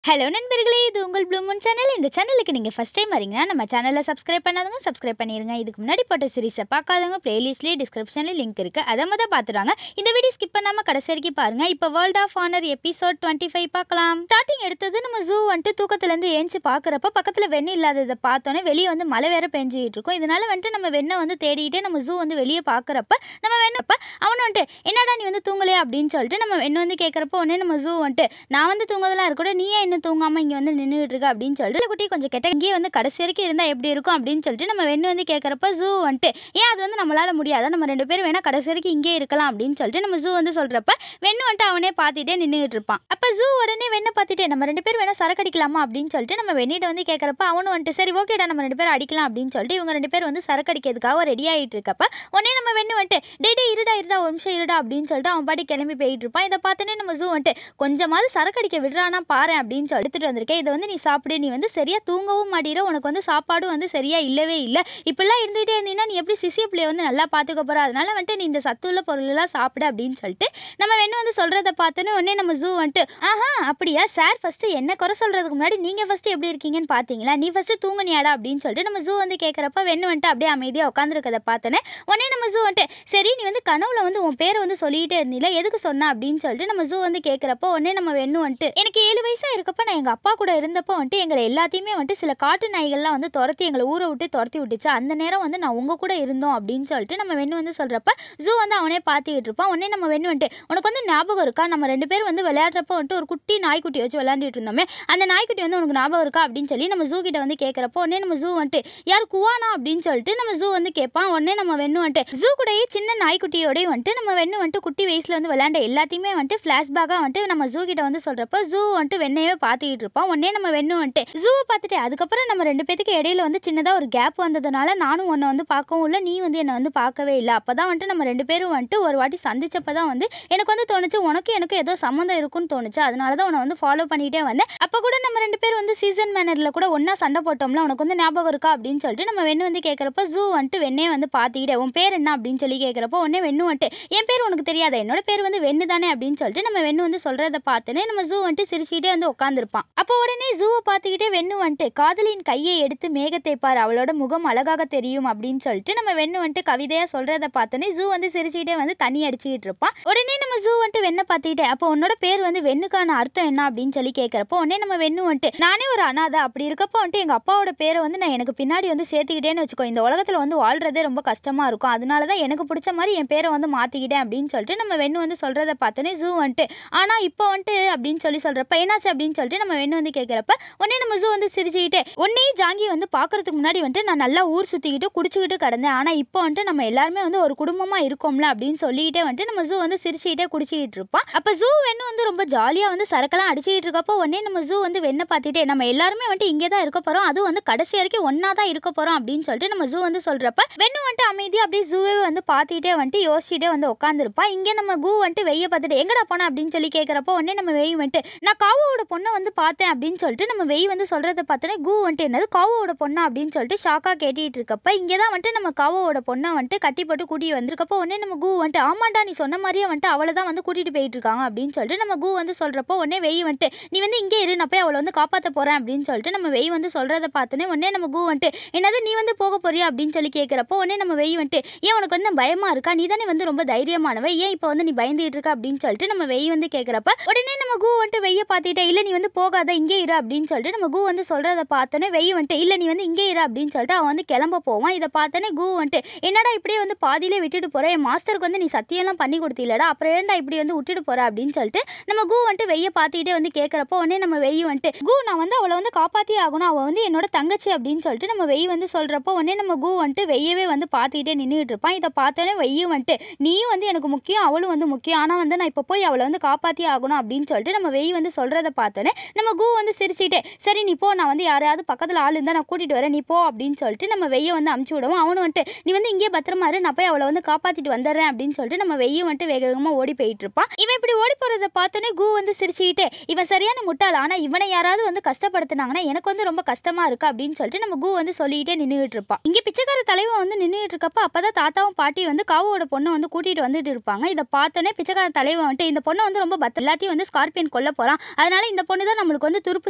Hello நண்பர்களே, இது உங்கள் ப்ளூ மூன் சேனல். இந்த சேனலுக்கு நீங்கள் ஃபஸ்ட் டைம் வரீங்கன்னா நம்ம சேனலை சப்ஸ்கிரைப் பண்ணாதவங்க சப்ஸ்கிரைப் பண்ணிடுங்க. இதுக்கு முன்னாடி போட்ட சீரிஸை பார்க்காதவங்க பிளேலிஸ்ட்லேயே டிஸ்கிரிப்ஷனில் லிங்க் இருக்குது, அதை மொதல் பார்த்துடுறாங்க. இந்த வீடியோ ஸ்கிப் பண்ணாமல் கடைசி வரைக்கும் பாருங்கள். இப்போ வேர்ல்ட் ஆஃப் ஆனர் எபிசோட் 25 பார்க்கலாம். ஸ்டார்டிங் எடுத்தது நம்ம ஜூ வந்துட்டு தூக்கத்துலேருந்து ஏஞ்சி பார்க்குறப்ப பக்கத்தில் வெண்ணெய் இல்லாததை பார்த்தோன்னே வெளியே வந்து மழை வேற பெஞ்சிட்டு இருக்கும். இதனால வந்துட்டு நம்ம வெண்ணை வந்து தேடிக்கிட்டே நம்ம ஜூ வந்து வெளியே பார்க்குறப்ப நம்ம வெண்ணப்ப அவனை வந்துட்டு என்னடா நீ வந்து தூங்கலையா அப்படின்னு சொல்லிட்டு நம்ம வெண்ணை வந்து கேட்குறப்ப உடனே நம்ம ஜூ வந்துட்டு நான் வந்து தூங்கதெல்லாம் இருக்கக்கூட நீ இன்னும் தூங்காமல் இங்கே வந்து நின்றுட்டு இருக்க அப்படின்னு சொல்லிட்டு குட்டி கொஞ்சம் கெட்ட இங்கேயே வந்து கடைசி வரைக்கும் இருந்தால் எப்படி இருக்கும் அப்படின்னு சொல்லிட்டு நம்ம வெண்ணு வந்து கேட்குறப்ப ஜூ வந்துட்டு ஏன் அது வந்து நம்மளால முடியாதா, நம்ம ரெண்டு பேரும் வேணா கடைசி வரைக்கும் இங்கே இருக்கலாம் அப்படின்னு சொல்லிட்டு நம்ம ஜூ வந்து சொல்கிறப்ப வெண்ணு வந்துட்டு அவனே பார்த்துட்டே நின்றுட்டு இருப்பான். அப்போ ஜூ உடனே வெண்ணை பார்த்துட்டே நம்ம ரெண்டு பேரும் வேணா சரக்கு அடிக்கலாமா அப்படின்னு சொல்லிட்டு நம்ம வெண்ணிட்ட வந்து கேட்குறப்ப அவனு வந்துட்டு சரி ஓகேடா நம்ம ரெண்டு பேரும் அடிக்கலாம் அப்படின்னு சொல்லிட்டு இவங்க ரெண்டு பேரும் வந்து சரக்கு அடிக்கிறதுக்காக ரெடி ஆகிட்டு இருக்கப்ப உடனே நம்ம வெண்ணு வந்துட்டு டே இருடா ஒரு நிமிஷம் இருடா அப்படின்னு சொல்லிட்டு அவன் பாட்டி கிளம்பி போயிட்டு இருப்பான். இதை பார்த்தோன்னே நம்ம ஜூ வந்துட்டு கொஞ்சமாவது சரக்கு அடிக்க விடுறானா பாரு அப்படின்னு சொல்லி எடுத்துட்டு வந்திருக்கேன். இதை வந்து நீ சாப்பிடு, நீ வந்து சரியா தூங்கவும் மாட்டீர, உனக்கு வந்து சாப்பாடும் வந்து சரியா இல்லவே இல்லை, இப்படிலாம் இருந்துகிட்டே இருந்தீங்கன்னா நீ எப்படி சிசிய பிள்ளைய வந்து நல்லா பார்த்துக்க போற, அதனால வந்துட்டு நீ இந்த சத்துள்ள பொருளெல்லாம் சாப்பிடு அப்படின்னு சொல்லிட்டு நம்ம வெண்ணு வந்து சொல்றதை பார்த்தோன்னே உடனே நம்ம ஜூ வந்துட்டு ஆஹா அப்படியா சார், ஃபர்ஸ்ட் என்ன குறை சொல்றதுக்கு முன்னாடி நீங்க ஃபர்ஸ்ட் எப்படி இருக்கீங்கன்னு பார்த்தீங்களா, நீ ஃபர்ஸ்ட் தூங்குனியாடா அப்படின்னு சொல்லிட்டு நம்ம ஜூ வந்து கேட்குறப்ப வெண்ணு வந்துட்டு அப்படியே அமைதியாக உட்காந்துருக்கதை பார்த்தோன்னே உடனே நம்ம ஜூ வந்துட்டு சரி நீ வந்து கனவுல வந்து உன் பேரை வந்து சொல்லிக்கிட்டே இருந்தீங்களா, எதுக்கு சொன்ன அப்படின்னு சொல்லிட்டு நம்ம ஜூ வந்து கேட்குறப்போ உடனே நம்ம வெண்ணு வந்துட்டு எனக்கு 7 வயசாக இருக்கப்போ நான் எங்கள் அப்பா கூட இருந்தப்போ வந்துட்டு எங்களை எல்லாத்தையுமே வந்துட்டு சில காட்டு நாய்கள்லாம் வந்து துரத்தி எங்களை ஊரை விட்டு துரத்தி விட்டுச்சு, அந்த நேரம் வந்து நான் உங்கள் கூட இருந்தோம் அப்படின்னு சொல்லிட்டு நம்ம வெண்ணு வந்து சொல்கிறப்ப ஜூ வந்து அவனே பார்த்துக்கிட்டு இருப்பான். உடனே நம்ம வெண்ணு வந்துட்டு உனக்கு வந்து ஞாபகம் இருக்கா, நம்ம ரெண்டு பேரும் வந்து விளையாடுறப்போ வந்துட்டு ஒரு குட்டி நாய்க்குட்டி வச்சு விளையாண்டுட்டு இருந்தோமே, அந்த நாய்க்குட்டி வந்து உனக்கு ஞாபகம் இருக்கா அப்படின்னு சொல்லி நம்ம ஜூ கிட்ட வந்து கேட்குறப்போ உடனே நம்ம ஜூ வந்துட்டு யார் குவானா அப்படின்னு சொல்லிட்டு நம்ம ஜூ வந்து கேட்பான். உடனே நம்ம வெண்ணு வந்துட்டு ஜூ கூடயே சின்ன நாய்க்குட்டியோடய வந்துட்டு நம்ம வெண்ணு வந்துட்டு குட்டி வயசுல வந்து விளையாண்ட எல்லாத்தையுமே வந்துட்டு ஃப்ளாஷ்பேக்காக வந்துட்டு நம்ம ஜூ கிட்ட வந்து சொல்கிறப்ப ஜூ வந்துட்டு வெண்ணையே பார்த்துக்கிட்டு இருப்பான். உடனே நம்ம வெண்ணு வந்துட்டு ஜூவை பார்த்துட்டு அதுக்கப்புறம் நம்ம ரெண்டு பேத்துக்கு இடையில வந்து சின்னதாக ஒரு கேப் வந்ததுனால நானும் உன்னை வந்து பார்க்கவும் இல்லை, நீ வந்து என்னை வந்து பார்க்கவே இல்லை, அப்போ தான் வந்துட்டு நம்ம ரெண்டு பேரும் வந்துட்டு ஒரு வாட்டி சந்திச்சப்போ தான் வந்து எனக்கு வந்து தோணுச்சு உனக்கு எனக்கு ஏதோ சம்மந்தம் இருக்குன்னு தோணுச்சு, அதனால தான் உன்னை வந்து ஃபாலோ பண்ணிகிட்டே வந்தேன். அப்போ கூட நம்ம ரெண்டு பேரும் வந்து சீசன் மேனரில் கூட ஒன்றா சண்டை போட்டோம்ல, உனக்கு வந்து ஞாபகம் இருக்கா அப்படின்னு சொல்லிட்டு நம்ம வெண்ணு வந்து கேட்குறப்ப ஜூ வந்துட்டு வெண்ணே வந்து பார்த்துக்கிட்டே உன் பேர் என்ன அப்படின்னு சொல்லி கேட்குறப்போ உடனே வெண்ணு வந்துட்டு என் பேர் உனக்கு தெரியாத, என்னோட பேர் வந்து வெண்ணு தானே அப்படின்னு சொல்லிட்டு நம்ம வெண்ணு வந்து சொல்கிறத பார்த்துன்னு நம்ம ஜூ வந்துட்டு சிரிச்சுக்கிட்டே வந்து உட்காந்துருப்பான். அப்போ உடனே ஜூவை பார்த்துக்கிட்டே வெண்ணு வந்துட்டு காதலின் கையை எடுத்து மேகத்தை பார், அவளோட முகம் அழகாக தெரியும் அப்படின்னு சொல்லிட்டு நம்ம வெண்ணு வந்துட்டு கவிதையா சொல்றதை பார்த்தோன்னே ஜூ வந்து சிரிச்சுக்கிட்டே வந்து தண்ணி அடிச்சுக்கிட்டு இருப்பான். உடனே நம்ம ஜூ வந்துட்டு வெண்ணை பார்த்துக்கிட்டே அப்போ உன்னோட பேர் வந்து வெண்ணுக்கான அர்த்தம் என்ன அப்படின்னு சொல்லி கேட்குறப்போ உடனே நம்ம வெண்ணு வந்துட்டு நானே ஒரு அனாதை, அப்படி இருக்கப்போ வந்துட்டு எங்க அப்பாவோட பேரை வந்து நான் எனக்கு பின்னாடி வந்து சேர்த்துக்கிட்டேன்னு வச்சுக்கோ, இந்த உலகத்துல வந்து வாழ்றதே ரொம்ப கஷ்டமா இருக்கும், அதனால தான் எனக்கு பிடிச்ச மாதிரி என் பேரை வந்து மாத்திக்கிட்டேன் அப்படின்னு சொல்லிட்டு நம்ம வெண்ணு வந்து சொல்றதை பார்த்தோன்னே ஜூ வந்துட்டு ஆனா இப்போ வந்துட்டு அப்படின்னு சொல்லி சொல்றப்ப என்னாச்சு அப்படின்னு சொல்லிட்டு நம்ம வெண்ணு வந்து கேட்குறப்ப உடனே நம்ம ஜூ வந்து சிரிச்சுக்கிட்டே உன்னையும் ஜாங்கி வந்து பார்க்கறதுக்கு முன்னாடி வந்துட்டு நான் நல்லா ஊர் சுற்றிக்கிட்டு குடிச்சுக்கிட்டு கிடந்தேன், ஆனால் இப்போ வந்துட்டு நம்ம எல்லாருமே வந்து ஒரு குடும்பமாக இருக்கோம்ல அப்படின்னு சொல்லிக்கிட்டே வந்துட்டு நம்ம ஜூ வந்து சிரிச்சுக்கிட்டே குடிச்சிக்கிட்டு இருப்பான். அப்போ ஜூ வெண்ணு வந்து ரொம்ப ஜாலியாக வந்து சரக்கெல்லாம் அடிச்சுக்கிட்டு இருக்கப்போ உடனே நம்ம ஜூ வந்து வெண்ணை பார்த்துட்டே நம்ம எல்லாருமே வந்துட்டு இங்கே தான் இருக்க போகிறோம், அதுவும் வந்து கடைசி வரைக்கும் ஒன்றா தான் இருக்க போகிறோம் அப்படின்னு சொல்லிட்டு நம்ம ஜூ வந்து சொல்கிறப்ப வெண்ணு வந்துட்டு அமைதியாக அப்படியே ஜூவே வந்து பார்த்துக்கிட்டே வந்துட்டு யோசிச்சுட்டே வந்து உட்காந்துருப்பான். இங்கே நம்ம கூ வந்துட்டு வெய்ய பார்த்துட்டு எங்கடா போனா அப்படின்னு சொல்லி கேட்குறப்போ உடனே நம்ம வெய் வந்துட்டு நான் காவோட பொண்ணை வந்து பார்த்தேன் அப்படின்னு சொல்லிட்டு நம்ம வெய் வந்து சொல்கிறத பார்த்தோன்னே கூ வந்துட்டு என்னது காவோட பொண்ணா அப்படின்னு சொல்லிட்டு ஷாக்காக கேட்டுட்டு இருக்கப்ப இங்கே தான் வந்துட்டு நம்ம காவோட பொண்ணை வந்துட்டு கட்டி போட்டு கூட்டிட்டு வந்திருக்கப்போ உடனே நம்ம கூ வந்துட்டு ஆமாண்டா நீ சொன்ன மாதிரியே வந்துட்டு அவளை தான் வந்து கூட்டிட்டு போயிட்டு இருக்காங்க அப்படின்னு சொல்லிட்டு நம்ம கூ வந்து சொல்கிறப்போ உடனே வெய் வந்துட்டு நீ வந்து இங்கே இரு, நான் போய் அவளை வந்து காப்பாற்ற போகிறேன் அப்படின்னு சொல்லிட்டு நம்ம வெய் வந்து சொல்கிறத பார்த்தோன்னே உடனே நம்ம கூ வந்துட்டு என்னது நீ வந்து போக போறியா அப்படின்னு சொல்லி கேட்குறப்போ உடனே நம்ம வெய் வந்துட்டு ஏன் உனக்கு வந்து பயமா இருக்கா, நீ தானே வந்து ரொம்ப தைரியமானவ, ஏன் இப்போ வந்து நீ பயந்துகிட்டு இருக்க அப்படின்னு சொல்லிட்டு நம்ம வெய் வந்து கேட்குறப்ப உடனே நம்ம கூ வந்துட்டு வெய்ய பார்த்துட்டே இல்லை நீ வந்து போகாத இங்கே இரு அப்படின்னு சொல்லிட்டு நம்ம கூ வந்து சொல்கிறத பார்த்தோன்னே வெய் வந்துட்டு இல்லை நீ வந்து இங்கே இரு அப்படின்னு சொல்லிட்டு அவன் வந்து கிளம்ப போவான். இதை பார்த்தோன்னே கூ வந்துட்டு என்னடா இப்படியே வந்து பாதியிலே விட்டுட்டு போகிறேன், என் மாஸ்டருக்கு வந்து நீ சத்தியெல்லாம் பண்ணி கொடுத்தீங்களடா, அப்புறம் ஏன்டா இப்படி வந்து விட்டுட்டு போகிற அப்படின்னு சொல்லிட்டு நம்ம கூ வந்துட்டு வெய்ய பார்த்துக்கிட்டே வந்து கேட்குறப்போ உடனே நம்ம வெய் வந்துட்டு கூ நான் வந்து அவளை வந்து காப்பாற்றியே ஆகணும், அவள் வந்து என்னோட தங்கச்சி அப்படின்னு சொல்லிட்டு நம்ம வெய் வந்து சொல்கிறப்போ உடனே நம்ம கூ வந்துட்டு வெய்யவே வந்து பார்த்துக்கிட்டே நின்றுட்டு இருப்பான். இதை பார்த்தோன்னே வெய்யும் வந்துட்டு நீயும் வந்து எனக்கு முக்கியம், அவளும் வந்து முக்கியம், ஆனால் வந்து நான் இப்போ போய் அவளை வந்து காப்பாற்றியே ஆகணும் அப்படின்னு சொல்லிட்டு நம்ம வெய் வந்து சொல்கிறத பார்த்தோன்னே நம்ம கூ வந்து சிரிச்சுட்டே சரி நீ போ, நான் வந்து யாரையாவது பக்கத்தில் ஆள் இருந்தால் நான் கூட்டிகிட்டு வரேன் நீ போ அப்படின்னு சொல்லிட்டு நம்ம வெய்யை வந்து அமுச்சு விடுவோம். அவனு வந்துட்டு நீ வந்து இங்கே பத்திரமா இரு, நான் போய் அவளை வந்து காப்பாற்றிட்டு வந்துடுறேன் அப்படின்னு சொல்லிட்டு நம்ம வெய்யை வந்துட்டு வேக வேகமாக ஓடி போயிட்டு இருப்பான். இவன் இப்படி ஓடி போகிறத பார்த்தோன்னே கூ வந்து சிரிச்சுக்கிட்டே இவன் சரியான முட்டாள், ஆனால் இவனை யாராவது வந்து கஷ்டப்படுத்தினாங்கன்னா எனக்கு வந்து ரொம்ப கஷ்டமா இருக்கு அப்படின்னு சொல்லிட்டு நம்ம கூ வந்து சொல்லிக்கிட்டே நின்றுட்டு இருப்பான். இங்கே பிச்சைக்கார தலைவன் வந்து நின்றுட்டு இருக்கப்ப அப்பதான் தாத்தாவும் பாட்டி வந்து காவோட பொண்ணை வந்து கூட்டிட்டு வந்துட்டு இருப்பாங்க. இதை பார்த்தோன்னே பிச்சைக்கார தலைவன் வந்துட்டு இந்த பொண்ணை வந்து ரொம்ப எல்லாத்தையும் வந்து ஸ்கார்பியன் கொல்ல போறான், அதனால இந்த பொண்ணு தான் நம்மளுக்கு வந்து துருப்பு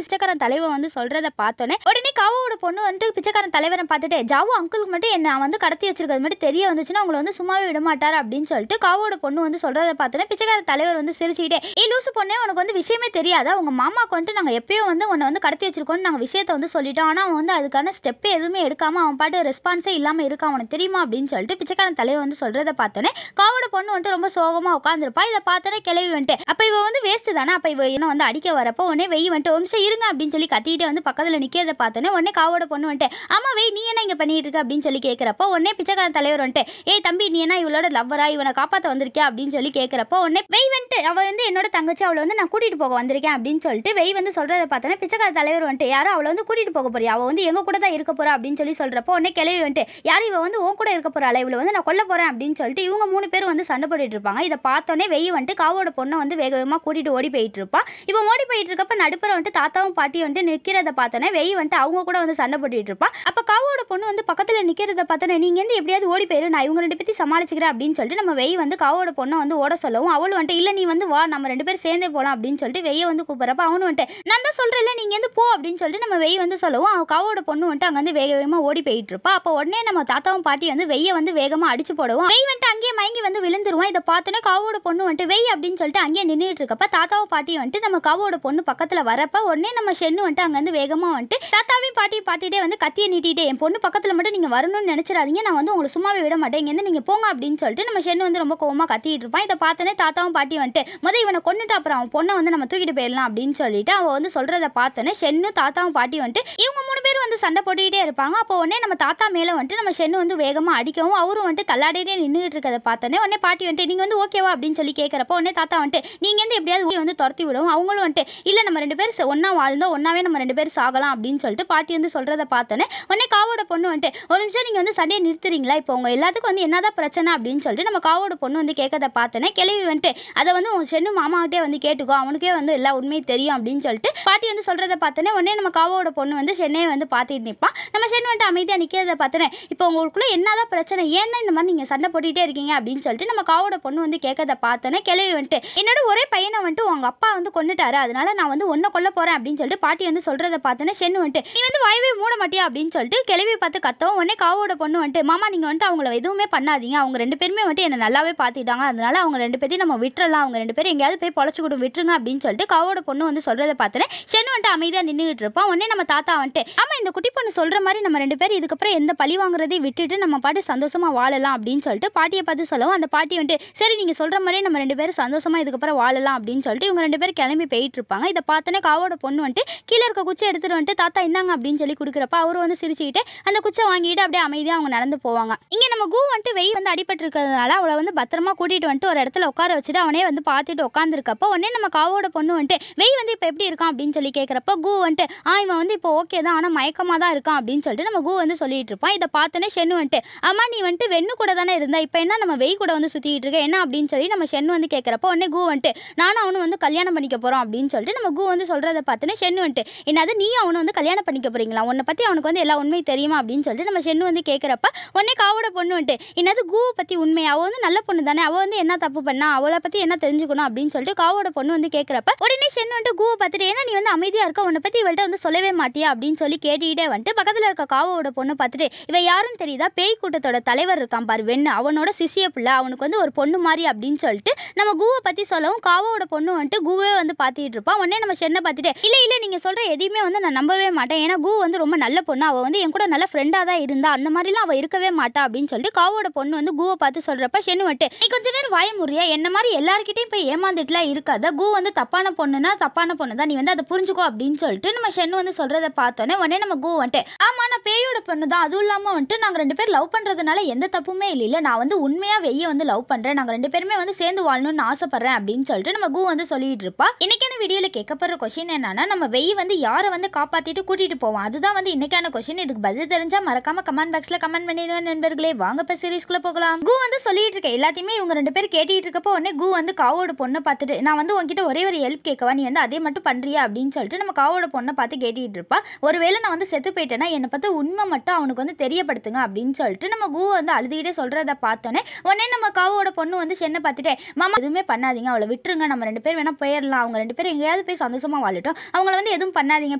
பிச்சைக்காரன் தலைவன் வந்து சொல்றத பார்த்தோன்னே உடனே காவோட பொண்ணு வந்துட்டு பிச்சைக்காரன் தலைவரை பார்த்துட்டு ஜாவு அங்கிளுக்கு மட்டும் என்ன வந்து கடத்தி வச்சிருக்கிறது மட்டும் தெரிய வந்துச்சுன்னா உங்களை வந்து சும்மாவே விட மாட்டாரு அப்படின்னு சொல்லிட்டு காவோட பொண்ணு வந்து சொல்றதை பார்த்தோன்னே பிச்சைக்காரன் தலைவர் வந்து சிரிச்சுக்கிட்டே லூசு பொண்ணே உனக்கு வந்து விஷயமே தெரியாதா உங்க மாமாக்கு வந்துட்டு நாங்கள் எப்பயும் வந்து உன்னை வந்து கடத்தி வச்சிருக்கோம்னு நாங்கள் விஷயத்தை வந்து சொல்லிட்டோம் ஆனால் அவன் வந்து அதுக்கான ஸ்டெப்பே எதுவுமே எடுக்காம அவன் பாட்டு ரெஸ்பான்ஸே இல்லாமல் இருக்கான் அவனுக்கு தெரியுமா அப்படின்னு சொல்லிட்டு பிச்சைக்காரன் தலைவர் வந்து சொல்றதை பார்த்தோன்னே காவோட பொண்ணு வந்துட்டு ரொம்ப சோகமாக உட்காந்துருப்பா. இதை பார்த்தோன்னே கிளவி வந்துட்டு அப்போ இவ வந்து வேஸ்ட் தானே அப்போ இவ என்ன வந்து அடிக்க வரப்போ உடனே வெய் வந்துட்டு ஒரு நிமிஷம் இருங்க அப்படின்னு சொல்லி கத்திட்டு வந்து பக்கத்தில் நிற்கிறத பார்த்தோன்னே உடனே காவோட பொண்ணு வந்துட்டு ஆமா வெய் நீ என்ன இங்கே பண்ணிட்டு இருக்க அப்படின்னு சொல்லி கேட்குறப்போ உடனே பிச்சைக்காரன் தலைவர் வந்துட்டு ஏய் தம்பி நீ என்ன இவளோட லவ்வரா இவனை காப்பாற்ற வந்திருக்கியா அப்படின்னு சொல்லி கேட்குறப்போ உடனே வெய் வந்துட்டு அவள் வந்து என்னோட தங்கச்சி அவளை வந்து நான் கூட்டிட்டு போக வந்திருக்கேன் அப்படின்னு சொல்லிட்டு வெய் வந்து சொல்றதை பார்த்தோன்னே பிச்சைக்கார தலைவர் வந்துட்டு யாரும் அவளை வந்து கூட்டிட்டு போக போறியா அவள் வந்து எங்க கூட தான் இருக்க போறா அப்படின்னு சொல்லி சொல்றப்போ உடனே கிளவி வந்துட்டு யாரும் இவ வந்து உன் கூட இருக்க போறாள் இவளை வந்து நான் கொல்ல போறேன் அப்படின்னு சொல்லிட்டு இவங்க 3 பேரும் வந்து சண்டை போட்டுட்டு இருப்பாங்க. இதை பார்த்தோன்னே வெய் வந்துட்டு காவோட பொண்ணை வந்து வேக வேகமாக கூட்டிட்டு ஓடி போயிட்டு இருப்பான். இப்போ ஓடி போயிட்டு இருக்கப்ப நடுப்புற வந்துட்டு தாத்தாவும் பாட்டியும் வந்துட்டு நிற்கிறத பார்த்தோன்னே வெய் வந்துட்டு அவங்க கூட வந்து சண்டை போட்டுட்டு இருப்பான். அப்போ காவோட பொண்ணு வந்து பக்கத்தில் நிற்கிறத பார்த்தோன்னே நீங்க வந்து எப்படியாவது ஓடி போயிரு நான் இவங்க 2 பத்தி சமாளிச்சுக்கிறேன் அப்படின்னு சொல்லிட்டு நம்ம வெய் வந்து காவோட பொண்ணை வந்து ஓட சொல்லவும் அவள் வந்துட்டு இல்லை நீ வந்து வா நம்ம 2 பேரும் சேர்ந்தே போகலாம் அப்படின்னு சொல்லிட்டு வெய்யை வந்து கூப்பிட்றப்ப அவனு வந்துட்டு நான் தான் சொல்கிறேன் நீங்கள் வந்து போ அப்படின்னு சொல்லிட்டு நம்ம வெய் வந்து சொல்லவும் அவன் காவோட பொண்ணு வந்துட்டு அங்கே வந்து வேக வேகமாக ஓடி போயிட்டு இருப்பா. அப்போ உடனே நம்ம தாத்தாவும் பாட்டி வந்து வெய்யை வந்து வேகமாக அடிச்சு போடுவோம். வெய் வந்துட்டு அங்கேயே மயங்கி வந்து விழுந்துருவான். இதை பார்த்தோன்னே காவோட பொண்ணு வந்துட்டு வெய் அப்படின்னு சொல்லிட்டு அங்கேயே நின்றுட்டு இருக்கப்ப தாத்தாவும் பாட்டி வந்துட்டு நம்ம காவோட பொண்ணு பக்கத்தில் வரப்ப உடனே நம்ம ஷென்னு வந்துட்டு அங்கே வந்து வேகமாக வந்துட்டு தாத்தாவையும் பாட்டியை பார்த்துட்டே வந்து கத்தியை நீட்டிட்டே என் பொண்ணு பக்கத்தில் மட்டும் நீங்கள் வரணும்னு நினச்சிடாதீங்க நான் வந்து உங்களை சும்மாவே விட மாட்டேன் இங்கேருந்து நீங்கள் போங்க அப்படின்னு சொல்லிட்டு நம்ம ஷென்னு வந்து ரொம்ப கோவமாக கத்திட்டு இருப்பான். இதை பார்த்தோன்னே தாத்தாவும் பாட்டி வந்துட்டு இவனை கொண்டுட்டு அப்புறம் அவன் பொண்ணை வந்து நம்ம தூக்கிட்டு போயிடலாம் அப்படின்னு சொல்லிட்டு அவள் வந்து சொல்றதை பார்த்தோன்னே ஷென்னு தாத்தாவும் பாட்டி வந்துட்டு இவங்க 3 பேரும் வந்து சண்டை போட்டுக்கிட்டே இருப்பாங்க. அப்போ உடனே நம்ம தாத்தா மேலே வந்துட்டு நம்ம ஷென்னு வந்து வேகமாக அடிக்கவும் அவரும் வந்துட்டு தள்ளாடிட்டே நின்றுட்டு இருக்கிறத பார்த்தோன்னே உடனே பாட்டி வந்துட்டு நீங்கள் வந்து ஓகேவா அப்படின்னு சொல்லி கேட்குறப்போ உடனே தாத்தா வந்துட்டு நீங்கள் வந்து எப்படியாவது வந்து துரத்தி விடவும் அவங்களும் வந்துட்டு இல்லை நம்ம 2 பேரும் ஒன்றா வாழ்ந்தோம் ஒன்றாவே நம்ம 2 பேரும் சாகலாம் அப்படின்னு சொல்லிட்டு பாட்டி வந்து சொல்கிறத பார்த்தோன்னே உடனே காவோட பொண்ணு வந்துட்டு ஒரு நிமிஷம் நீங்கள் வந்து சண்டையை நிறுத்துறீங்களா இப்போ உங்கள் எல்லாத்துக்கும் வந்து என்னதான் பிரச்சனை அப்படின்னு சொல்லிட்டு நம்ம காவோட பொண்ணு வந்து கேட்கறத பார்த்தோன்னே கிளவி வந்துட்டு அதை வந்து உன் ஷென்னு மாமாக்கிட்டே வந்து கேட்டுக்கோ அவனுக்கே வந்து எல்லா உண்மையும் தெரியும் அப்படின்னு சொல்லிட்டு பாட்டி வந்து சொல்கிறத பார்த்தோன்னே உடனே நம்ம காவோட பொண்ணு வந்து ஷென்னையை வந்து பார்த்துட்டு நிற்பான். நம்ம ஷென் வந்துட்டு அமைதியாக நிற்கிறத பார்த்தோன்னே இப்போ உங்களுக்குள்ள என்னதான் பிரச்சனை ஏன் தான் இந்த மாதிரி நீங்கள் சண்டை போட்டுகிட்டே இருக்கீங்க அப்படின்னு சொல்லிட்டு நம்ம காவோட பொண்ணு வந்து கேட்கறத பார்த்தோன்னே கிளவி வந்துட்டு என்னோட ஒரே பையனை வந்துட்டு உங்க அப்பா வந்து கொண்டுட்டாரு அதனால நான் வந்து ஒன்றை கொல்ல போகிறேன் அப்படின்னு சொல்லிட்டு பாட்டி வந்து சொல்கிறத பார்த்தோன்னே ஷென் வந்துட்டு நீ வந்து வாயவே மூட மாட்டியா அப்படின்னு சொல்லிட்டு கிளவி பார்த்து கத்தவும் உடனே காவோட பொண்ணு வந்துட்டு மாமா நீங்கள் வந்துட்டு அவங்கள எதுவுமே பண்ணாதீங்க அவங்க 2 பேருமே வந்துட்டு என்னை நல்லாவே பார்த்துட்டாங்க அதனால அவங்க 2 பேரையும் நம்ம விட்டுறலாம் அவங்க 2 பேரும் எங்கேயாவது போய் பொழைச்சு கூட விட்டுருங்க அப்படின்னு சொல்லிட்டு காவோட பொண்ணு வந்து சொல்கிறத பார்த்தோன்னே ஷென் வந்துட்டு அமைதியாக நின்றுட்டு இருப்பான். உடனே நம்ம தாத்தா வந்துட்டு ஆமாம் இந்த குட்டி பொண்ணு சொல்கிற மாதிரி நம்ம 2 பேரும் இதுக்கப்புறம் எந்த பழி வாங்குறதையும் விட்டுட்டு நம்ம பாட்டு சந்தோஷமாக வாழலாம் அப்படின்னு சொல்லிட்டு பாட்டியை பார்த்து சொல்லவும் அந்த பாட்டி வந்துட்டு சரி நீங்கள் சொல்கிற மாதிரியே நம்ம 2 பேரும் சந்தோஷமாக இதுக்கப்புறம் வாழலாம் அப்படின்னு சொல்லிட்டு இவங்க 2 பேரும் கிளம்பி போயிட்டு இருப்பாங்க. இதை பார்த்தோன்னே காவோட பொண்ணு வந்துட்டு கீழே இருக்க குச்சி எடுத்துகிட்டு வந்துட்டு தாத்தா இந்தாங்க அப்படின்னு சொல்லி கொடுக்குறப்ப அவரும் வந்து சிரிச்சுக்கிட்டு அந்த குச்சை வாங்கிட்டு அப்படியே அமைதியாக அவங்க நடந்து போவாங்க. இங்கே நம்ம கூ வந்துட்டு வெய் வந்து அடிபட்டு இருக்கிறதுனால அவளை வந்து பத்திரமா கூட்டிகிட்டு வந்துட்டு ஒரு இடத்துல உட்கார வச்சுட்டு அவனே வந்து பார்த்துட்டு உட்காந்துருக்கப்போ உடனே நம்ம காவோட பொண்ணு வந்துட்டு வெய் வந்து இப்போ எப்படி இருக்கான் அப்படின்னு சொல்லி கேட்குறப்போ கூ வந்துட்டு இவன் வந்து இப்போ ஓகே தான் ஆனால் மயக்கமாக தான் இருக்கான் அப்படின்னு சொல்லிட்டு நம்ம கூ வந்து சொல்லிட்டு இருப்பான். இதை பார்த்தோன்னே ஷென்னு வந்துட்டு அம்மா நீ வந்துட்டு வெண்ணு கூட தானே இருந்தா இப்போ என்ன நம்ம வெய் கூட வந்து சுற்றிட்டு இருக்க என்ன அப்படின்னு சொல்லி நம்ம ஷென்னு வந்து கேட்குறப்போ உடனே கூ வந்துட்டு நானும் அவனு வந்து கல்யாணம் பண்ணிக்க போகிறோம் அப்படின்னு சொல்லிட்டு நம்ம கூ வந்து சொல்கிறத பார்த்தோன்னே ஷென்னு வந்துட்டு என்னது நீ அவனை வந்து கல்யாணம் பண்ணிக்க போறீங்களா உன்னை பற்றி அவனுக்கு வந்து எல்லா உண்மை தெரியுமா அப்படின்னு சொல்லிட்டு நம்ம ஷென்னு வந்து கேட்குறப்ப உடனே காவோட பொண்ணு வந்துட்டு என்னது கூவை பற்றி உண்மை அவள் வந்து நல்ல பொண்ணு தானே அவள் வந்து என்ன தப்பு பண்ணா அவளை பற்றி என்ன தெரிஞ்சுக்கணும் அப்படின்னு சொல்லிட்டு காவோட பொண்ணு வந்து கேட்குறப்ப உடனே ஷென்னு வந்துட்டு கூவை பார்த்துட்டு ஏன்னா நீ வந்து அமைதியாக இருக்க உன்னை பற்றி இவள்கிட்ட வந்து சொல்லவே மாட்டியா அப்படின்னு சொல்லி கேட்டுக்கிட்டே வந்துட்டு பக்கத்தில் இருக்க காவோட பொண்ணு பார்த்துட்டு இவ யாருன்னு தெரியுதா பேய் கூட்டத்தோட தலைவர் இருக்கான் பாரு வெண்ணு அவனோட சிசிய பிள்ளை அவனுக்கு வந்து ஒரு பொண்ணு மாதிரி அப்படின்னு சொல்லிட்டு நம்ம கூவை பற்றி சொல்லவும் காவோட பொண்ணு வந்துட்டு கூவே வந்து பார்த்துட்டு இருப்பான். உடனே நம்ம ஷென்னை பார்த்துட்டு இல்லை நீங்கள் சொல்கிற எதையுமே வந்து நான் நம்பவே மாட்டேன் ஏன்னா கூ வந்து ரொம்ப நல்ல பொண்ணு அவள் வந்து என் கூட நல்ல ஃப்ரெண்டாக தான் இருந்தா அந்த மாதிரிலாம் அவள் இருக்கவே மாட்டா அப்படின்னு சொல்லிட்டு காவோட பொண்ணு வந்து கூவை பார்த்து சொல்கிறப்ப ஷென்னு வந்துட்டு நீ கொஞ்ச நேரம் வாய முறியா என்ன மாதிரி எல்லாருக்கிட்டையும் போய் ஏமாந்துட்டுலாம் இருக்காத கூ வந்து தப்பான பொண்ணுன்னா தப்பான பொண்ணு தான் நீ வந்து அதை புரிஞ்சுக்கோ அப்படின்னு சொல்லிட்டு நம்ம ஷென்னு வந்து சொல்கிறத பார்த்தோன்னே உடனே நம்ம கூ வந்துட்டு ஆமா நான் பேயோட பொண்ணு தான் அதுவும் இல்லாமல் வந்துட்டு நாங்கள் 2 பேர் லவ் பண்ணுறதுனால எந்த தப்புமே இல்லை நான் வந்து உண்மையாக வெய்ய வந்து லவ் பண்ணுறேன் நாங்கள் 2 பேருமே வந்து சேர்ந்து வாழணும்னு ஆசைப்படுறேன் அப்படின்னு சொல்லிட்டு நம்ம கூ வந்து சொல்லிட்டு இருப்பா. இன்னைக்கான வீடியோவில் கேட்கப்படுற கொஸ்டின் என்னன்னா நம்ம வெய் வந்து யாரை வந்து காப்பாற்றிட்டு கூட்டிகிட்டு போவோம் அதுதான் வந்து இன்னைக்கான கொஸ்டின். இதுக்கு பதில் தெரிஞ்சால் மறக்காம கமெண்ட் பாக்ஸில் கமெண்ட் பண்ணிடுவேன் நண்பர்களே. வாங்க இப்போ சீரீஸ்க்குள்ளே போகலாம். கூ வந்து சொல்லிட்டு இருக்க எல்லாத்தையுமே இவங்க 2 பேர் கேட்டுட்டு இருக்கப்போ உடனே கூ வந்து காவோட பொண்ணை பார்த்துட்டு நான் வந்து உங்ககிட்ட ஒரே ஒரு ஹெல்ப் கேட்கவா நீ வந்து அதே மட்டும் பண்ணுறியா அப்படின்னு சொல்லிட்டு நம்ம காவோட பொண்ணை பார்த்து கேட்டுட்டு இருப்பா. ஒருவேளை நான் வந்து செத்து போயிட்டேன்னா என்னை பார்த்து உண்மை மட்டும் அவனுக்கு வந்து தெரியப்படுத்துங்க அப்படின்னு சொல்லிட்டு நம்ம கு வந்து அழுதுகிட்டே சொல்கிறத பார்த்தோன்னே உடனே நம்ம காவோட பொண்ணு வந்து சென்னை பார்த்துட்டே மாமா எதுவுமே பண்ணாதீங்க, அவளை விட்டுருங்க, நம்ம 2 பேர் வேணால் போயிடலாம், அவங்க 2 பேரும் எங்கேயாவது போய் சந்தோஷமாக வாழட்டும், அவங்கள வந்து எதுவும் பண்ணாதீங்க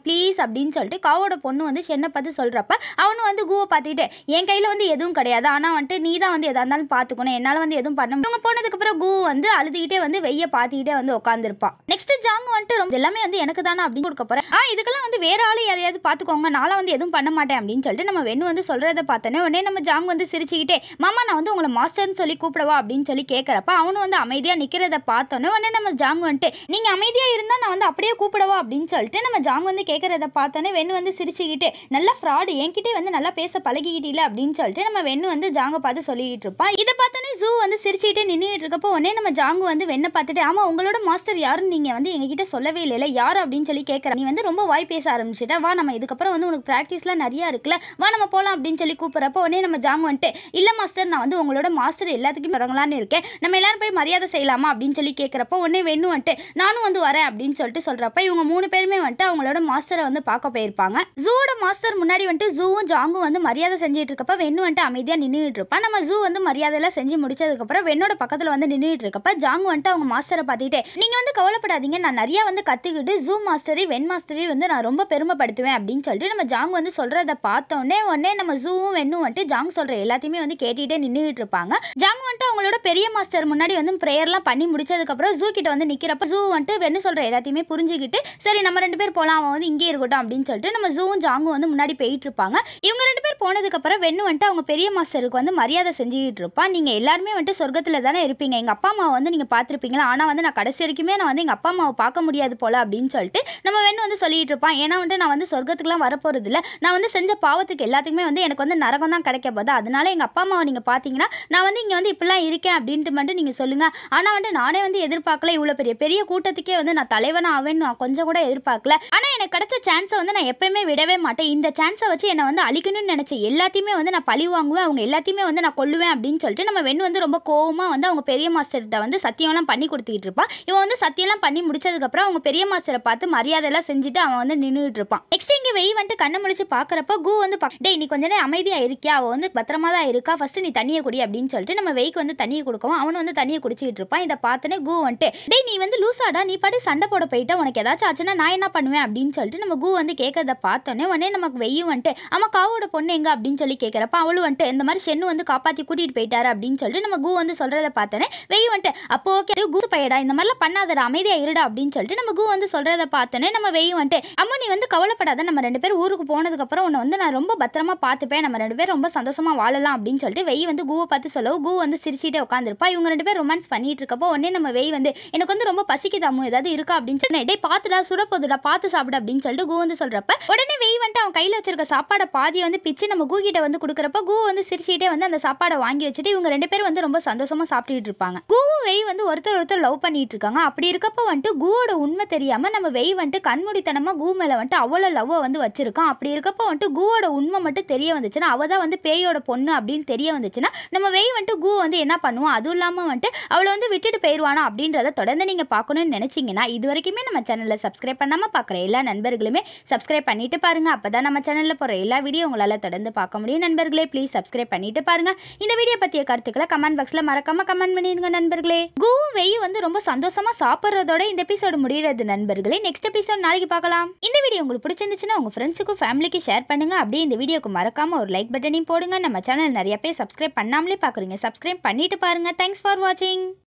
ப்ளீஸ் அப்படின்னு சொல்லிட்டு காவோட பொண்ணு வந்து சென்னை பார்த்து சொல்கிறப்ப அவனு வந்து கூவை பார்த்துக்கிட்டே என் கையில் வந்து எதுவும் கிடையாது, ஆனால் வந்துட்டு நீ தான் வந்து எதாக இருந்தாலும் பார்த்துக்கணும், என்னால் வந்து எதுவும் பண்ண இவங்க போனதுக்கப்புறம் கூ வந்து அழுதுகிட்டே வந்து வெய்ய பார்த்துக்கிட்டே வந்து உட்காந்துருப்பான். நெக்ஸ்ட் ஜாங் வந்துட்டு ரொம்ப எல்லாமே வந்து எனக்கு தானே அப்படின்னு கொடுக்க போகிறேன், இதுக்கெல்லாம் வந்து வேற ஆள் யாரையாவது பார்த்துக்கோங்க, நானும் வந்து எதுவும் பண்ண மாட்டேன் அப்படின்னு சொல்லிட்டு நம்ம வெண்ணு வந்து சொல்கிறத பார்த்தோன்னே உடனே நம்ம ஜாங் வந்து சிரிச்சுக்கிட்டே மாமா நான் வந்து உங்களை மாஸ்டர்னு சொல்லி கூப்பிடவா அப்படின்னு சொல்லி கேட்குறப்ப அவனும் வந்து அமைதியாக நிற்கிறத பார்த்தோன்னே உடனே நம்ம ஜாங் வந்துட்டு நீங்கள் அமைதியாக இருந்தால் நான் வந்து அப்படியே கூப்பிடவா அப்படின்னு சொல்லிட்டு நம்ம ஜாங் வந்து கேட்குறத பார்த்தோன்னே வெண்ணு வந்து சிரிச்சுக்கிட்டு நல்லா ஃப்ராடு என்கிட்டே வந்து நல்லா பேச பழகிக்கிட்டீல அப்படின்னு சொல்லிட்டு நம்ம வெண்ணு வந்து ஜாங்கை பார்த்து சொல்லிக்கிட்டு இருப்பான். இதை பார்த்தோன்னே ஜூ வந்து சிரிச்சுக்கிட்டே நின்றுட்டு இருக்கப்போ உடனே நம்ம ஜாங்கு வந்து வெண்ணை பார்த்துட்டு ஆமாம் உங்களோட மாஸ்டர் யாருன்னு நீங்கள் வந்து எங்ககிட்ட சொல்லவே இல்லை யார் அப்படின்னு சொல்லி கேட்குறேன், நீ வந்து ரொம்ப வாய் பேச ஆரம்பிச்சிட்டா, வா நம்ம இதுக்கப்புறம் வந்து உனக்கு ப்ராக்டிஸ்லாம் நிறையா இருக்குல்ல, வா நம்ம போகலாம் அப்படின்னு சொல்லி கூப்பிட்றப்போ உடனே நம்ம ஜாங் வந்துட்டு இல்லை மாஸ்டர் நான் வந்து உங்களோட மாஸ்டர் எல்லாத்துக்கும் தொடங்கலான்னு இருக்கேன், நம்ம எல்லாரும் போய் மரியாதை செய்யலாமா அப்படின்னு சொல்லி கேட்குறப்போ உடனே வெண்ணு வந்துட்டு நானும் வந்து வரேன் அப்படின்னு சொல்லிட்டு சொல்கிறப்ப இவங்க 3 பேருமே வந்துட்டு அவங்களோட மாஸ்டரை வந்து பார்க்க போயிருப்பாங்க. ஜூவோட மாஸ்டர் முன்னாடி வந்துட்டு ஜூவும் ஜாங்கும் வந்து மரியாதை செஞ்சுட்டு இருக்கப்ப வெண்ணு வந்துட்டு அமைதியாக நின்றுட்டு இருப்பான். நம்ம ஜூ வந்து மரியாதையெல்லாம் செஞ்சு முடிச்சதுக்கப்புறம் வெண்ணோட பக்கத்தில் வந்து நின்றுட்டு இருக்கப்ப ஜாங்கு வந்துட்டு அவங்க மாஸ்டரை பார்த்துக்கிட்டே நீங்கள் வந்து கவலைப்படாதீங்க, நான் நிறையா வந்து கற்றுக்கிட்டு ஜூ மாஸ்டரி வெண் மாஸ்டரி வந்து நான் ரொம்ப பெருமைப்படுத்துவேன் அப்படின்னு சொல்லிட்டு நம்ம ஜாங் வந்து சொல்கிறத பார்த்தோன்னே உடனே நம்ம ஜூவும் வெண்ணும் வந்துட்டு ஜாங் சொல்கிற எல்லாத்தையுமே வந்து கேட்டுகிட்டே நின்றுட்டு இருப்பாங்க. ஜாங் வந்துட்டு அவங்களோட பெரிய மாஸ்டர் முன்னாடி வந்து ப்ரேயர்லாம் பண்ணி முடிச்சதுக்கப்புறம் ஜூ கிட்ட வந்து நிற்கிறப்ப ஜூ வந்துட்டு வெண்ணு சொல்கிற எல்லாத்தையுமே புரிஞ்சுக்கிட்டு சரி நம்ம 2 பேர் போகலாம், அவன் வந்து இங்கே இருக்கட்டும் அப்படின்னு சொல்லிட்டு நம்ம ஜூவும் ஜாங்கும் வந்து முன்னாடி போயிட்டு இருப்பாங்க. இவங்க 2 பேர் போனதுக்கப்புறம் வெண்ணு வந்துட்டு அவங்க பெரிய மாஸ்டருக்கு வந்து மரியாதை செஞ்சுக்கிட்டு இருப்பான். நீங்கள் எல்லாருமே வந்துட்டு சொர்க்கத்தில் தானே இருப்பீங்க, எங்கள் அப்பா அம்மாவை வந்து நீங்கள் பார்த்துருப்பீங்களா, ஆனால் வந்து நான் கடைசி வரைக்குமே நான் வந்து எங்கள் அப்பா அம்மாவை பார்க்க முடியாது போல அப்படின்னு சொல்லிட்டு நம்ம வெண்ணு வந்து சொல்லிட்டு இருப்பான். ஏன்னா வந்துட்டு நான் வந்து சொர்க்கத்துக்குலாம் வரப்போகிறது இல்லை, நான் வந்து செஞ்ச பாவத்துக்கு எல்லாத்துக்குமே வந்து எனக்கு வந்து நரகம் தான் கிடைக்க போகுது, அதனால எங்கள் அப்பா அம்மாவை நீங்கள் பார்த்தீங்கன்னா நான் வந்து இங்கே வந்து இப்படிலாம் இருக்கேன் அப்படின்ட்டு மட்டும் நீங்கள் சொல்லுங்கள், ஆனால் வந்து நானே வந்து எதிர்பார்க்கல, இவ்வளோ பெரிய கூட்டத்துக்கே வந்து நான் தலைவனாக ஆவேன்னு நான் கொஞ்சம் கூட எதிர்பார்க்கல, ஆனால் எனக்கு கிடைச்ச சான்ஸை வந்து நான் எப்பயுமே விடவே மாட்டேன், இந்த சான்ஸை வச்சு என்னை வந்து அழிக்கணும்னு நினச்ச எல்லாத்தையுமே வந்து நான் பழி வாங்குவேன், அவங்க எல்லாத்தையுமே வந்து நான் கொல்லுவேன் அப்படின்னு சொல்லிட்டு நம்ம வெண்ணு வந்து ரொம்ப கோவமாக வந்து அவங்க பெரிய மாஸ்டர்கிட்ட வந்து சத்தியம்லாம் பண்ணி கொடுத்துக்கிட்டு இருப்பான். இவன் வந்து சத்தியம்லாம் பண்ணி முடிச்சதுக்கப்புறம் அவங்க பெரிய மாஸ்டரை பார்த்து மரியாதையெல்லாம் செஞ்சுட்டு அவன் வந்து நின்றுட்டு இருப்பான். நெக்ஸ்ட் இங்கே வெய் வந்துட்டு கண்ணை முடிச்சு பார்க்குறப்ப கு வந்து டேய் நீ கொஞ்ச நேரம் அமைதியாக இருக்கியா, அவள் வந்து பத்திரமா தான் இருக்கா, ஃபர்ஸ்ட் நீ தண்ணியை குடி அப்படின்னு சொல்லிட்டு நம்ம வெய்க்கு வந்து தண்ணியை கொடுக்கவும் அவன் வந்து தண்ணியை குடிச்சிக்கிட்டு இருப்பான். இதை பார்த்தோன்னே கு வந்துட்டு டேய் நீ வந்து லூசாடா, நீ பாட்டு சண்டை போட போயிட்டா, உனக்கு ஏதாச்சும் ஆச்சுன்னா நான் என்ன பண்ணுவேன் அப்படின்னு சொல்லிட்டு நம்ம கு வந்து கேட்கறத பார்த்தோன்னே உடனே நமக்கு வெய்யும் வந்துட்டு அவன் காவோட பொண்ணு எங்க அப்படின்னு சொல்லி கேட்குறப்ப அவளும் வந்துட்டு இந்த மாதிரி சென்னு வந்து காப்பாற்றி கூட்டிகிட்டு போயிட்டாரு அப்படின்னு சொல்லிட்டு நம்ம கு வந்து சொல்கிறத பார்த்தோன்னே வெய் வந்துட்டு அப்போ ஓகே கு பையடா இந்த மாதிரிலாம் பண்ணாதடா அமைதியாக இருடா அப்படின்னு சொல்லிட்டு நம்ம கு வந்து சொல்கிறத பார்த்தோன்னே நம்ம வெய் வந்துட்டு அம்மா நீ வந்து கவலைப்படாத, நம்ம 2 பேர் ஊருக்கு போனதுக்கப்புறம் உன்னை வந்து நான் ரொம்ப பத்திரமா பார்த்துப்பேன், நம்ம 2 பேர் ரொம்ப சந்தோஷமாக வாழலாம் அப்படின்னு சொல்லிட்டு வெய் வந்து கூவை பார்த்து சொல்லவும் கு வந்து சிரிச்சிட்டே உட்காந்துருப்பா. இவங்க 2 பேர் ரொமான்ஸ் பண்ணிட்டு இருக்கப்போ உடனே நம்ம வெய் வந்து எனக்கு வந்து ரொம்ப பசிக்குதாமோ ஏதாவது இருக்கா அப்படின்னு சொல்லி டே பார்த்துடா சுட போதுடா பார்த்து சாப்பிடு அப்படின்னு சொல்லிட்டு கு வந்து சொல்கிறப்ப உடனே வெய் வந்துட்டு அவன் கையில் வச்சிருக்க சாப்பாடை பாதியை வந்து பிச்சு நம்ம கு கிட்ட வந்து கொடுக்குறப்ப கு வந்து சிரிச்சிட்டே வந்து அந்த சாப்பாடை வாங்கி வச்சுட்டு இவங்க 2 பேரும் வந்து ரொம்ப சந்தோஷமாக சாப்பிட்டுட்டு இருப்பாங்க. குவும் வெய் வந்து ஒருத்தர் லவ் பண்ணிட்டு இருக்காங்க. அப்படி இருக்கப்போ வந்துட்டு குவோட உண்மை தெரியாமல் நம்ம வெய் வந்துட்டு கண்மூடித்தனமாக கு மேலே வந்துட்டு அவ்வளோ லவ்வை வந்து வச்சிருக்கான். அப்படி இருக்கப்போ வந்துட்டு குவோட உண்மை மட்டும் தெரிய வந்துச்சுன்னா அவள் தான் வந்து பேயோட பொண்ணு அப்படின்னு தெரிய வந்துச்சுன்னா நம்ம வெய் வந்துட்டு கு வந்து என்ன பண்ணுவோம், அதுவும் இல்லாமல் வந்துட்டு அவளை வந்து விட்டுட்டு போயிடுவானா அப்படின்றத தொடர்ந்து நீங்கள் பார்க்கணும்னு நினச்சிங்கன்னா இது வரைக்குமே நம்ம சேனலில் சப்ஸ்கிரைப் பண்ணாமல் பார்க்குற எல்லா நண்பர்களுமே சப்ஸ்கிரைப் பண்ணிட்டு பாருங்க. அப்போ தான் நம்ம சேனலில் போகிற எல்லா வீடியோ உங்களால் தொடர்ந்து பார்க்க முடியும். நண்பர்களே ப்ளீஸ் சப்ஸ்கிரைப் பண்ணிட்டு பாருங்க. இந்த வீடியோ பற்றிய கருத்துக்களை கமெண்ட் பாக்ஸில் மறக்காம கமெண்ட் பண்ணிடுங்க நண்பர்களே. குவும் வெய் வந்து ரொம்ப சந்தோஷமாக சாப்பிட்றதோட இந்த எபிசோடு முடிகிறது நண்பர்களே. நெக்ஸ்ட் எபிசோட் நாளைக்கு பார்க்கலாம். இந்த வீடியோ உங்களுக்கு பிடிச்சிருந்துச்சுன்னா உங்கள் ஃப்ரெண்ட்ஸுக்கும் ஃபேமிலிக்கு ஷேர் பண்ணுங்க. அப்படியே இந்த வீடியோக்கு மறக்காம ஒரு லைக் பட்டனையும் போடுங்க. நம்ம சேனல் நிறைய பேர் சப்ஸ்கிரைப் பண்ணாமலே பார்க்குறீங்க, சப்ஸ்கிரைப் பண்ணிட்டு பாருங்க. தேங்க்ஸ் ஃபார் வாட்சிங்.